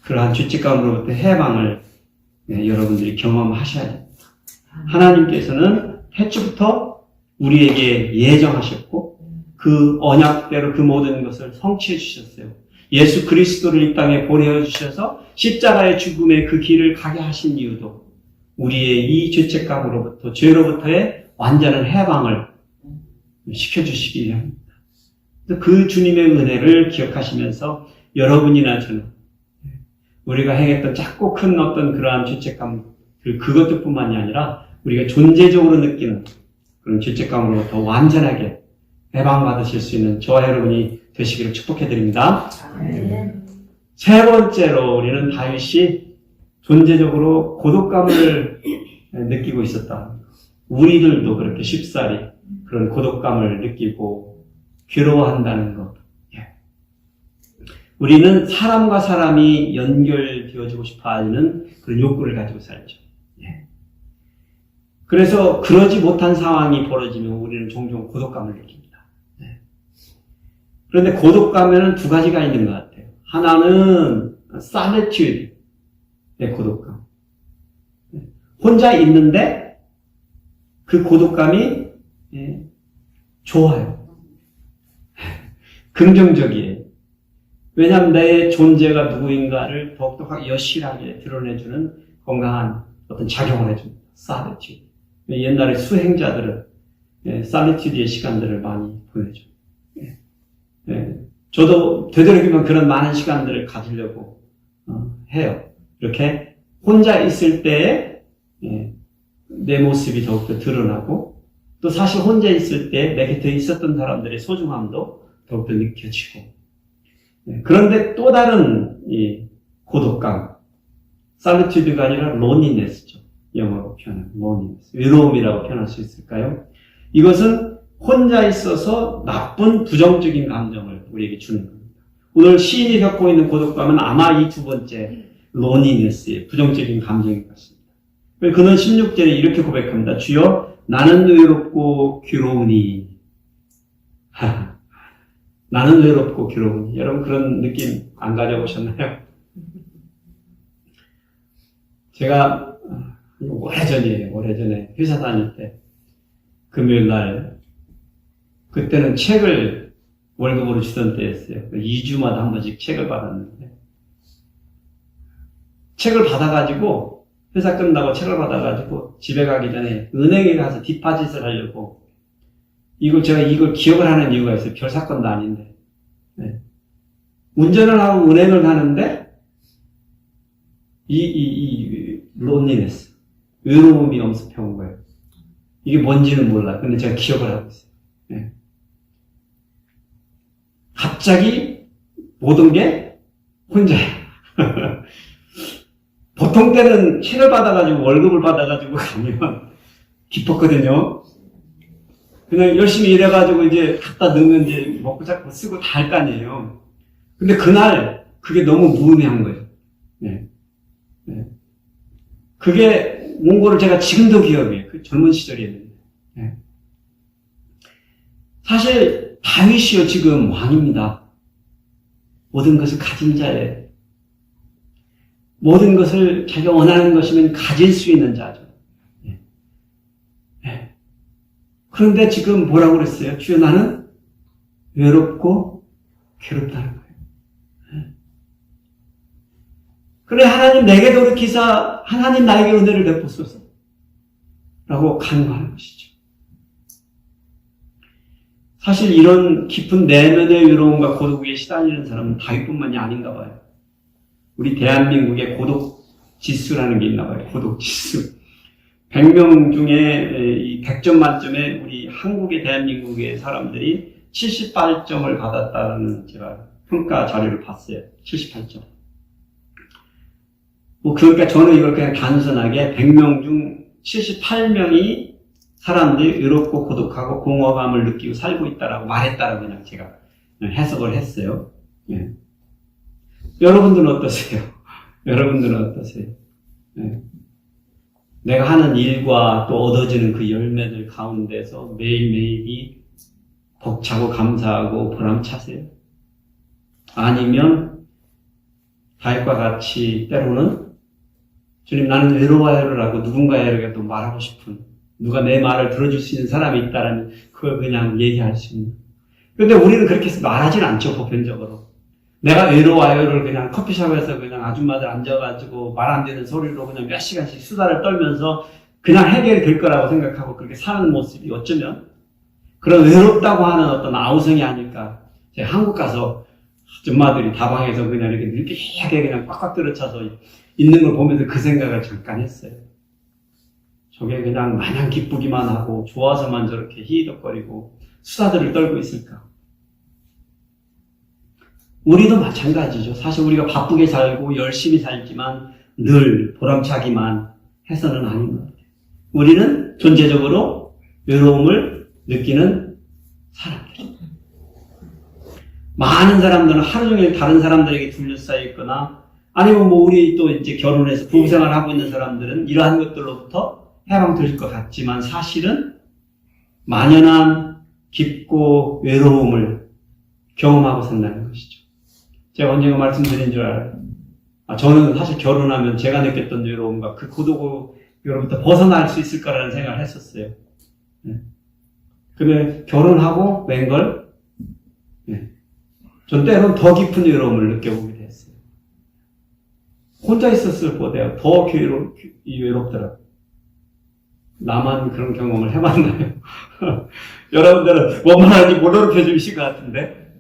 그러한 죄책감으로부터 해방을 여러분들이 경험하셔야 됩니다. 하나님께서는 태초부터 우리에게 예정하셨고 그 언약대로 그 모든 것을 성취해 주셨어요. 예수 그리스도를 이 땅에 보내주셔서 십자가의 죽음의 그 길을 가게 하신 이유도 우리의 이 죄책감으로부터 죄로부터의 완전한 해방을 시켜주시기 위함입니다. 그 주님의 은혜를 기억하시면서 여러분이나 저는 우리가 행했던 작고 큰 어떤 그러한 죄책감 그것뿐만이 아니라 우리가 존재적으로 느끼는 그런 죄책감으로부터 완전하게 해방받으실 수 있는 저와 여러분이 되시기를 축복해드립니다. 세 번째로 우리는 다윗이 존재적으로 고독감을 느끼고 있었다. 우리들도 그렇게 쉽사리 그런 고독감을 느끼고 괴로워한다는 것. 우리는 사람과 사람이 연결되어지고 싶어 하는 그런 욕구를 가지고 살죠. 그래서 그러지 못한 상황이 벌어지면 우리는 종종 고독감을 느낍니다. 그런데 고독감에는 두 가지가 있는 것 같아요. 하나는 solitude의 고독감. 혼자 있는데 그 고독감이 좋아요. 긍정적이에요. 왜냐하면 내 존재가 누구인가를 더욱더 여실하게 드러내주는 건강한 어떤 작용을 해줍니다. solitude. 옛날에 수행자들은 solitude의 시간들을 많이 보내죠. 저도 되도록이면 그런 많은 시간들을 가지려고 해요. 이렇게 혼자 있을 때에 내 모습이 더욱더 드러나고 또 사실 혼자 있을 때 내 곁에 있었던 사람들의 소중함도 더욱더 느껴지고 그런데 또 다른 이 고독감, solitude가 아니라 loneliness죠. 영어로 표현하면 loneliness, 외로움이라고 표현할 수 있을까요? 이것은 혼자 있어서 나쁜 부정적인 감정을 우리에게 주는 겁니다. 오늘 시인이 겪고 있는 고독감은 아마 이 두 번째 loneliness의 부정적인 감정인 것 같습니다. 그는 16절에 이렇게 고백합니다. 주여 나는 외롭고 괴로우니 나는 외롭고 괴로우니 여러분 그런 느낌 안 가져보셨나요? 제가 오래전에 회사 다닐 때 금요일 날 그때는 책을 월급으로 주던 때였어요. 2주마다 한 번씩 책을 받았는데 책을 받아가지고 회사 끝나고 책을 받아가지고 집에 가기 전에 은행에 가서 디파짓을 하려고 제가 이걸 기억을 하는 이유가 있어요. 별 사건도 아닌데 운전을 하고 은행을 가는데 이 loneliness 외로움이 엄습해온 거예요. 이게 뭔지는 몰라. 근데 제가 기억을 하고 있어요. 갑자기 모든 게 혼자야. 보통 때는 책을 받아가지고 월급을 받아가지고 가면 기뻤거든요. 그냥 열심히 일해가지고 이제 갖다 넣으면 이제 먹고 잡고 쓰고 다 할 거 아니에요. 근데 그날 그게 너무 무의미한 거예요. 그게 몽골을 제가 지금도 기억해요. 그 젊은 시절이었는데. 사실 다윗이요 지금 왕입니다. 모든 것을 가진 자예요. 모든 것을 자기가 원하는 것이면 가질 수 있는 자죠. 그런데 지금 뭐라고 그랬어요? 주여 나는 외롭고 괴롭다는 거예요. 그래 하나님 내게 돌이키사 하나님 나에게 은혜를 베푸소서 라고 간구하는 것이죠. 사실 이런 깊은 내면의 외로움과 고독에 시달리는 사람은 다윗뿐만이 아닌가 봐요. 우리 대한민국의 고독 지수라는 게 있나 봐요. 고독 지수. 100명 중에 이 100점 만점에 우리 한국의 대한민국의 사람들이 78점을 받았다는 제가 평가 자료를 봤어요. 78점. 그러니까 저는 이걸 그냥 단순하게 100명 중 78명이 사람들이 외롭고 고독하고 공허감을 느끼고 살고 있다라고 말했다라고 그냥 제가 해석을 했어요. 예. 여러분들은 어떠세요? 여러분들은 어떠세요? 예. 내가 하는 일과 또 얻어지는 그 열매들 가운데서 매일매일이 벅차고 감사하고 보람차세요? 아니면 다윗과 같이 때로는 주님 나는 외로워요라고 누군가에게 또 말하고 싶은, 누가 내 말을 들어줄 수 있는 사람이 있다라면 그걸 그냥 얘기할 수 있는. 그런데 우리는 그렇게 말하진 않죠, 보편적으로. 내가 외로워요를 그냥 커피숍에서 그냥 아줌마들 앉아가지고 말 안 되는 소리로 그냥 몇 시간씩 수다를 떨면서 그냥 해결이 될 거라고 생각하고 그렇게 사는 모습이 어쩌면 그런 외롭다고 하는 어떤 아우성이 아닐까. 제가 한국 가서 아줌마들이 다방에서 그냥 이렇게 느끼하게 그냥 꽉꽉 들어차서 있는 걸 보면서 그 생각을 잠깐 했어요. 저게 그냥 마냥 기쁘기만 하고 좋아서만 저렇게 히히덕거리고 수다들을 떨고 있을까? 우리도 마찬가지죠. 사실 우리가 바쁘게 살고 열심히 살지만 늘 보람차기만 해서는 아닌 것 같아요. 우리는 존재적으로 외로움을 느끼는 사람들. 많은 사람들은 하루 종일 다른 사람들에게 둘러싸여 있거나 아니면 우리 또 이제 결혼해서 부부생활 하고 있는 사람들은 이러한 것들로부터 해방될 것 같지만 사실은 만연한 깊고 외로움을 경험하고 산다는 것이죠. 제가 언젠가 말씀드린 줄 알아요. 저는 사실 결혼하면 제가 느꼈던 외로움과 그 고독으로부터 벗어날 수 있을 거라는 생각을 했었어요. 근데 결혼하고 웬걸 전 때로는 더 깊은 외로움을 느껴보게 됐어요. 혼자 있었을 보다 더 외롭더라고요. 나만 그런 경험을 해봤나요? 여러분들은 뭔 말하는지 못 어렵혀주실 것 같은데.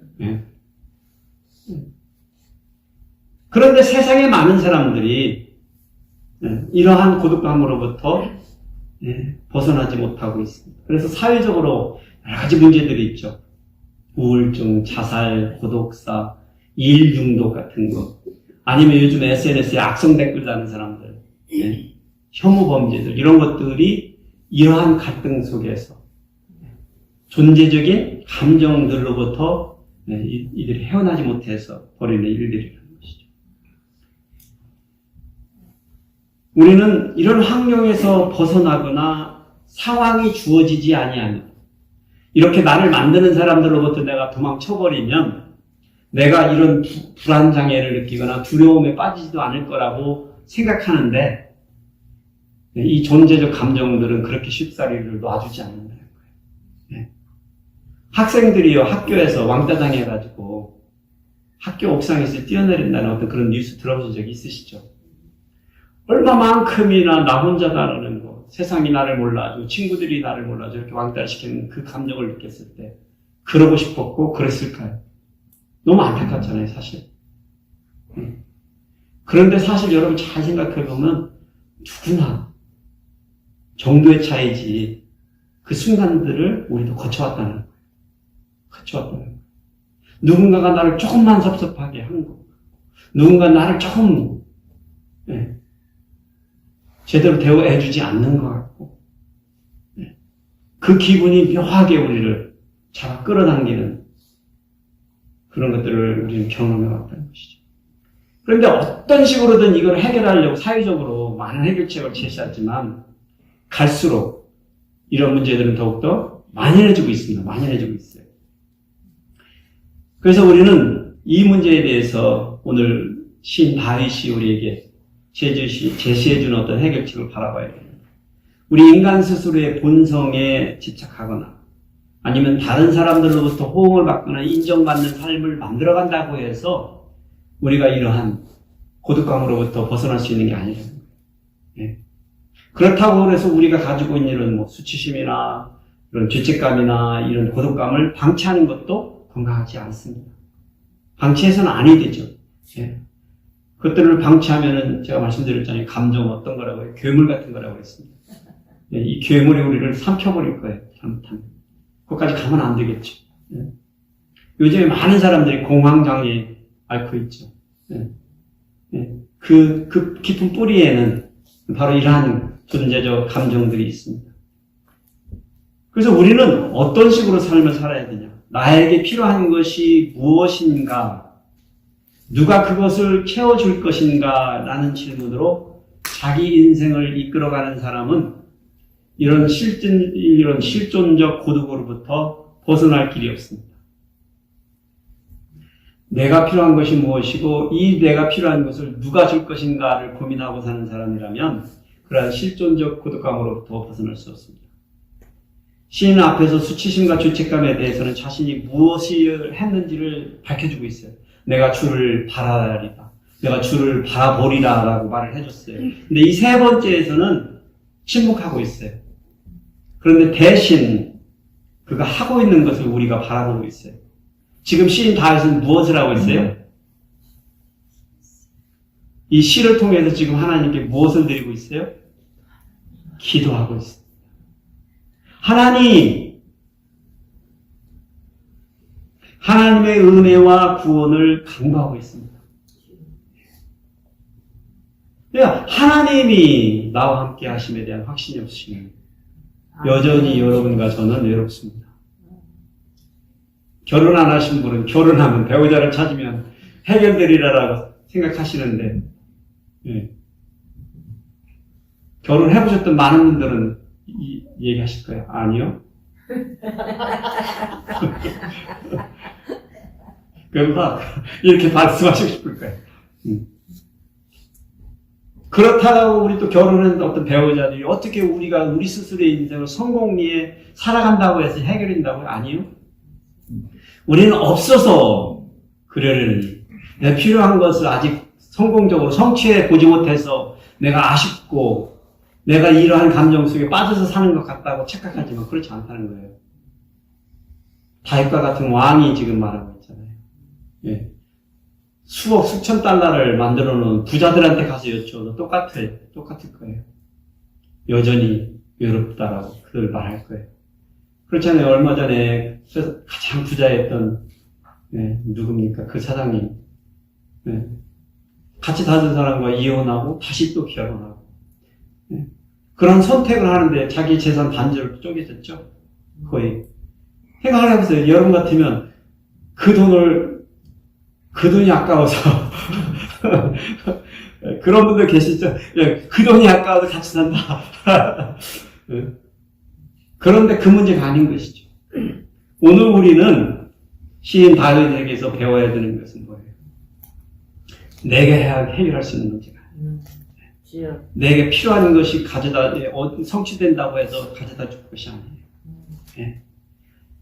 그런데 세상에 많은 사람들이 이러한 고독감으로부터 벗어나지 못하고 있습니다. 그래서 사회적으로 여러 가지 문제들이 있죠. 우울증, 자살, 고독사, 일 중독 같은 거. 아니면 요즘 SNS에 악성 댓글 다는 사람들, 혐오 범죄들, 이런 것들이 이러한 갈등 속에서 존재적인 감정들로부터 이들이 헤어나지 못해서 벌이는 일들이라는 것이죠. 우리는 이런 환경에서 벗어나거나 상황이 주어지지 아니하면 이렇게 나를 만드는 사람들로부터 내가 도망쳐버리면 내가 이런 불안장애를 느끼거나 두려움에 빠지지도 않을 거라고 생각하는데 이 존재적 감정들은 그렇게 쉽사리를 놔주지 않는다는 거예요. 학생들이요, 학교에서 왕따 당해가지고 학교 옥상에서 뛰어내린다는 어떤 그런 뉴스 들어보신 적이 있으시죠? 얼마만큼이나 나 혼자다라는 거, 세상이 나를 몰라줘, 친구들이 나를 몰라줘, 이렇게 왕따를 시키는 그 감정을 느꼈을 때 그러고 싶었고 그랬을까요? 너무 안타깝잖아요, 사실. 그런데 사실 여러분 잘 생각해보면 누구나 정도의 차이지 그 순간들을 우리도 거쳐왔다는 거예요. 거쳐왔다는 거예요. 누군가가 나를 조금만 섭섭하게 한 거, 누군가 나를 조금 제대로 대우해주지 않는 것 같고 그 기분이 묘하게 우리를 잡아 끌어당기는 그런 것들을 우리는 경험해왔다는 것이죠. 그런데 어떤 식으로든 이걸 해결하려고 사회적으로 많은 해결책을 제시하지만 갈수록 이런 문제들은 더욱더 만연해지고 있습니다. 만연해지고 있어요. 그래서 우리는 이 문제에 대해서 오늘 시인 다윗이 우리에게 제시해주는 어떤 해결책을 바라봐야 됩니다. 우리 인간 스스로의 본성에 집착하거나 아니면 다른 사람들로부터 호응을 받거나 인정받는 삶을 만들어간다고 해서 우리가 이러한 고독감으로부터 벗어날 수 있는 게 아니라는 거예요. 그렇다고 해서 우리가 가지고 있는 이런 수치심이나 이런 죄책감이나 이런 고독감을 방치하는 것도 건강하지 않습니다. 방치해서는 아니 되죠. 그것들을 방치하면은 제가 말씀드렸잖아요. 감정 어떤 거라고 해요? 괴물 같은 거라고 했습니다. 예, 이 괴물이 우리를 삼켜버릴 거예요. 잘못하면. 그것까지 가면 안 되겠죠. 예. 요즘에 많은 사람들이 공황장애 앓고 있죠. 예. 예. 그 깊은 뿌리에는 바로 이러한 존재적 감정들이 있습니다. 그래서 우리는 어떤 식으로 삶을 살아야 되냐? 나에게 필요한 것이 무엇인가? 누가 그것을 채워줄 것인가? 라는 질문으로 자기 인생을 이끌어가는 사람은 이런 실존적 고독으로부터 벗어날 길이 없습니다. 내가 필요한 것이 무엇이고 이 내가 필요한 것을 누가 줄 것인가를 고민하고 사는 사람이라면 그러한 실존적 고독감으로부터 벗어날 수 없습니다. 시인 앞에서 수치심과 죄책감에 대해서는 자신이 무엇을 했는지를 밝혀주고 있어요. 내가 주를 바라리다. 내가 주를 바라보리라 라고 말을 해줬어요. 근데 이 세 번째에서는 침묵하고 있어요. 그런데 대신 그가 하고 있는 것을 우리가 바라보고 있어요. 지금 시인 다윗은 무엇을 하고 있어요? 이 시를 통해서 지금 하나님께 무엇을 드리고 있어요? 기도하고 있어요. 하나님의 은혜와 구원을 간구하고 있습니다. 그러니까 하나님이 나와 함께 하심에 대한 확신이 없으시면 여전히 여러분과 저는 외롭습니다. 결혼 안 하신 분은 결혼하면 배우자를 찾으면 해결되리라고 생각하시는데 예. 결혼해보셨던 많은 분들은 얘기하실 거예요. 아니요. 그러니까 이렇게 말씀하시고 싶을 거예요. 그렇다고 우리 또 결혼한 어떤 배우자들이 어떻게 우리가 우리 스스로의 인생을 성공리에 살아간다고 해서 해결된다고요? 아니요. 우리는 없어서 그러려니 내가 필요한 것을 아직 성공적으로 성취해 보지 못해서 내가 아쉽고 내가 이러한 감정 속에 빠져서 사는 것 같다고 착각하지만 그렇지 않다는 거예요. 다윗과 같은 왕이 지금 말하고 있잖아요. 예. 수억, 수천 달러를 만들어 놓은 부자들한테 가서 여쭤도 똑같을 거예요. 여전히 외롭다라고 그걸 말할 거예요. 그렇잖아요. 얼마 전에 가장 부자였던, 누굽니까? 그 사장님. 같이 다른 사람과 이혼하고 다시 또 결혼하고. 그런 선택을 하는데 자기 재산 반절을 쪼개졌죠. 거의. 생각을 해보세요. 여러분 같으면 그 돈이 아까워서 그런 분들 계시죠? 그 돈이 아까워서 같이 산다. 그런데 그 문제가 아닌 것이죠. 오늘 우리는 시인 다윗에게서 배워야 되는 것은 뭐예요? 내게 해결할 수 있는 문제가 아니에요. 내게 필요한 것이 성취된다고 해서 가져다 줄 것이 아니에요.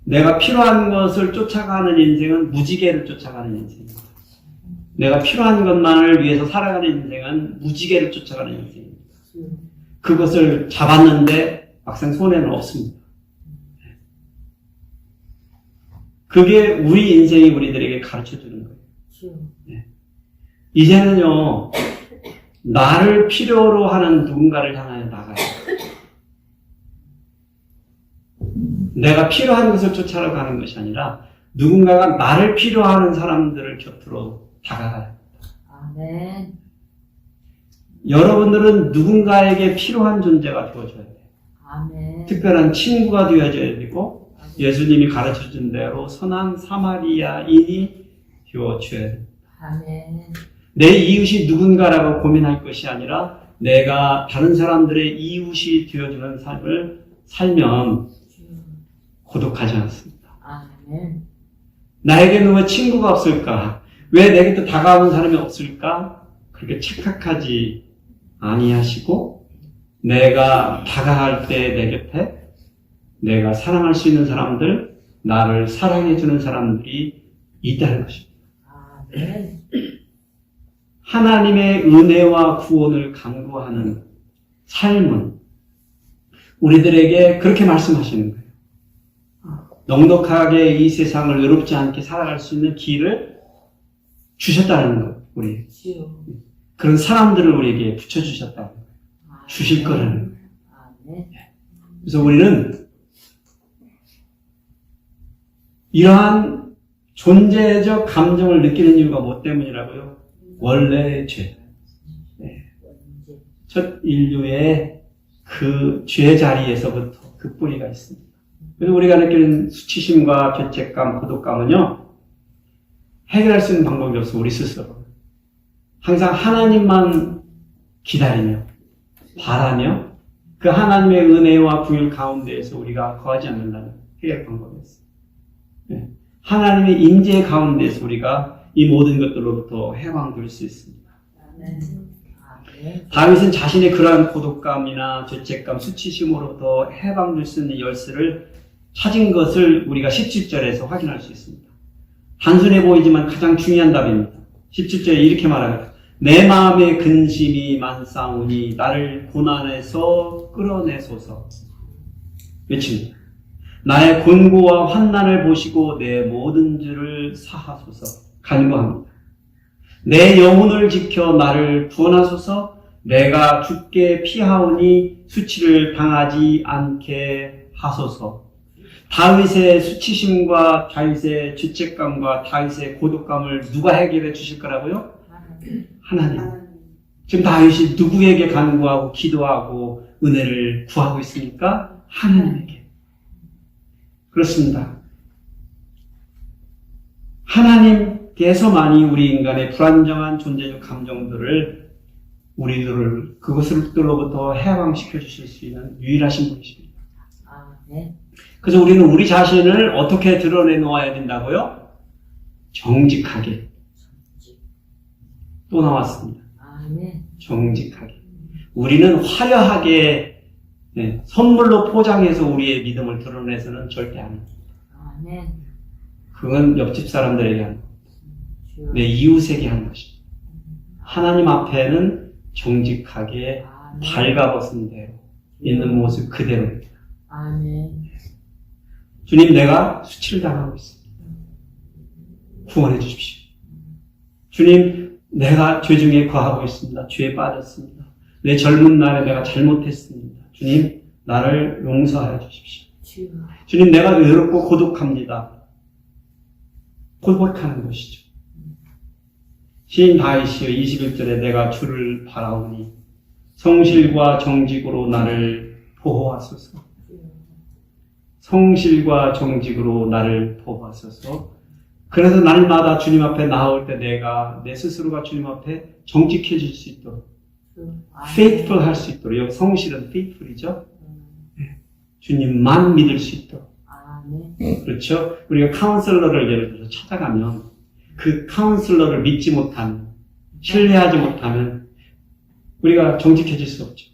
내가 필요한 것을 쫓아가는 인생은 무지개를 쫓아가는 인생입니다. 내가 필요한 것만을 위해서 살아가는 인생은 무지개를 쫓아가는 인생입니다. 그것을 잡았는데 막상 손에는 없습니다. 그게 우리 인생이 우리들에게 가르쳐주는 거예요. 이제는요, 나를 필요로 하는 누군가를 향하여 나가요. 내가 필요한 것을 쫓아가는 것이 아니라 누군가가 나를 필요하는 사람들을 곁으로 다가가야 합니다. 아멘. 여러분들은 누군가에게 필요한 존재가 되어줘야 돼요. 아멘. 특별한 친구가 되어줘야 되고 예수님이 가르쳐준 대로 선한 사마리아인이 되어줘야 됩니다. 아멘. 내 이웃이 누군가라고 고민할 것이 아니라 내가 다른 사람들의 이웃이 되어주는 삶을 살면 고독하지 않습니다. 아멘. 나에게 누가 친구가 없을까? 왜 내게 또 다가오는 사람이 없을까? 그렇게 착각하지 아니하시고 내가 다가갈 때 내 곁에 내가 사랑할 수 있는 사람들, 나를 사랑해주는 사람들이 있다는 것입니다. 아멘. 하나님의 은혜와 구원을 강구하는 삶은 우리들에게 그렇게 말씀하시는 거예요. 넉넉하게 이 세상을 외롭지 않게 살아갈 수 있는 길을 주셨다는 것, 우리. 그런 사람들을 우리에게 붙여주셨다는 거예요. 주실 거라는 거예요. 아멘. 그래서 우리는 이러한 존재적 감정을 느끼는 이유가 뭐 때문이라고요? 원래의 죄. 첫 인류의 그 죄 자리에서부터 그 뿌리가 있습니다. 그래서 우리가 느끼는 수치심과 죄책감, 고독감은요, 해결할 수 있는 방법이 없어, 우리 스스로. 항상 하나님만 기다리며, 바라며, 그 하나님의 은혜와 긍휼 가운데에서 우리가 거하지 않는다는 해결 방법이었어요. 네. 하나님의 인재 가운데에서 우리가 이 모든 것들로부터 해방될 수 있습니다. 아멘. 다윗은 자신의 그러한 고독감이나 죄책감, 수치심으로부터 해방될 수 있는 열쇠를 찾은 것을 우리가 17절에서 확인할 수 있습니다. 단순해 보이지만 가장 중요한 답입니다. 17절에 이렇게 말합니다. 내 마음의 근심이 많사오니 나를 고난에서 끌어내소서. 외칩니다. 나의 곤고와 환난을 보시고 내 모든 죄를 사하소서. 간구합니다. 내 영혼을 지켜 나를 구원하소서. 내가 죽게 피하오니 수치를 당하지 않게 하소서. 다윗의 수치심과 다윗의 죄책감과 다윗의 고독감을 누가 해결해 주실 거라고요? 하나님. 지금 다윗이 누구에게 간구하고 기도하고 은혜를 구하고 있습니까? 하나님에게. 그렇습니다. 하나님께서만이 우리 인간의 불안정한 존재적 감정들을 우리들을 그것들로부터 해방시켜 주실 수 있는 유일하신 분이십니다. 네. 그래서 우리는 우리 자신을 어떻게 드러내놓아야 된다고요? 정직하게. 또 나왔습니다. 아멘. 정직하게. 우리는 화려하게 선물로 포장해서 우리의 믿음을 드러내서는 절대 안 합니다. 아멘. 그건 옆집 사람들에게 하는 주여. 내 이웃에게 하는 것입니다. 하나님 앞에는 정직하게 아멘. 발가벗은 대로 있는 모습 그대로입니다. 아멘. 주님, 내가 수치를 당하고 있습니다. 구원해 주십시오. 주님, 내가 죄 중에 거하고 있습니다. 죄에 빠졌습니다. 내 젊은 날에 내가 잘못했습니다. 주님, 나를 용서하여 주십시오. 주여. 주님, 내가 외롭고 고독합니다. 고백하는 것이죠. 시인 다윗이여 21절에 내가 주를 바라오니 성실과 정직으로 나를 보호하소서. 성실과 정직으로 나를 보호하소서. 그래서 날마다 주님 앞에 나올 때 내가 내 스스로가 주님 앞에 정직해질 수 있도록 faithful 할 수 있도록, 여기 성실은 faithful이죠. 주님만 믿을 수 있도록. 아멘. 그렇죠? 우리가 카운슬러를 예를 들어서 찾아가면 그 카운슬러를 믿지 못하면, 신뢰하지 못하면 우리가 정직해질 수 없죠.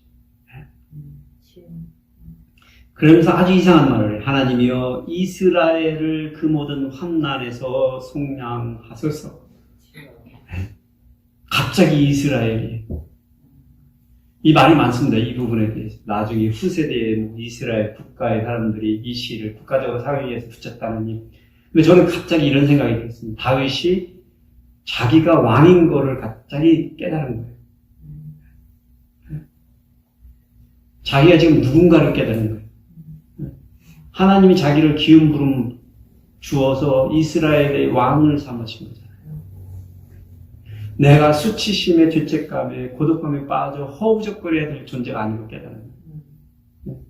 그러면서 아주 이상한 말을 해요. 하나님이여 이스라엘을 그 모든 환난에서 속량하소서. 갑자기 이스라엘이 이 말이 많습니다. 이 부분에 대해서. 나중에 후세대의 이스라엘 국가의 사람들이 이 시를 국가적으로 사회에 위해서 붙였다느니. 근데 저는 갑자기 이런 생각이 들었습니다. 다윗이 자기가 왕인 거를 갑자기 깨달은 거예요. 자기가 지금 누군가를 깨달은 거예요. 하나님이 자기를 기름 부름 주어서 이스라엘의 왕을 삼으신 거잖아요. 내가 수치심에 죄책감에 고독감에 빠져 허우적거려야 될 존재가 아닌 걸 깨달은 거예요.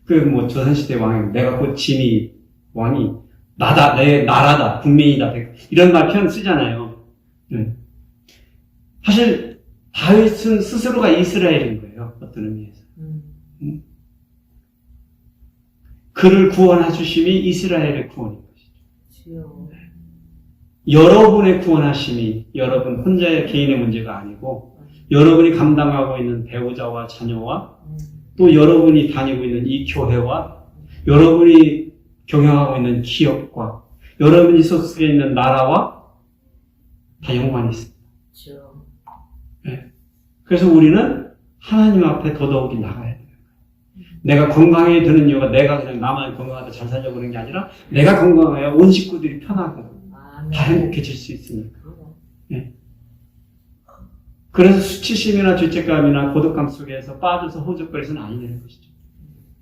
그 뭐 조선시대 왕이 내가 곧 짐이 왕이 나다, 내 나라다, 국민이다 이런 말 표현 쓰잖아요. 사실 다윗은 스스로가 이스라엘인 거예요. 어떤 의미에서. 그를 구원해 주심이 이스라엘의 구원인 것이죠. 주여. 여러분의 구원하심이 여러분 혼자의 개인의 문제가 아니고 여러분이 감당하고 있는 배우자와 자녀와 또 여러분이 다니고 있는 이 교회와 여러분이 경영하고 있는 기업과 여러분이 속해 있는 나라와 다 연관이 있습니다. 주여. 그래서 우리는 하나님 앞에 더더욱이 나가야 돼요. 내가 건강해야 되는 이유가 내가 그냥 나만 건강하다 잘 살려고 그러는 게 아니라 내가 건강해야 온 식구들이 편하고 아멘. 다 행복해질 수 있으니까. 그래서 수치심이나 죄책감이나 고독감 속에서 빠져서 허우적거려서는 아니라는 것이죠.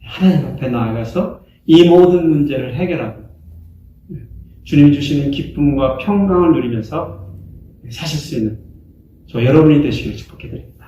하나님 앞에 나아가서 이 모든 문제를 해결하고 주님이 주시는 기쁨과 평강을 누리면서 사실 수 있는 저 여러분이 되시길 축복해드립니다.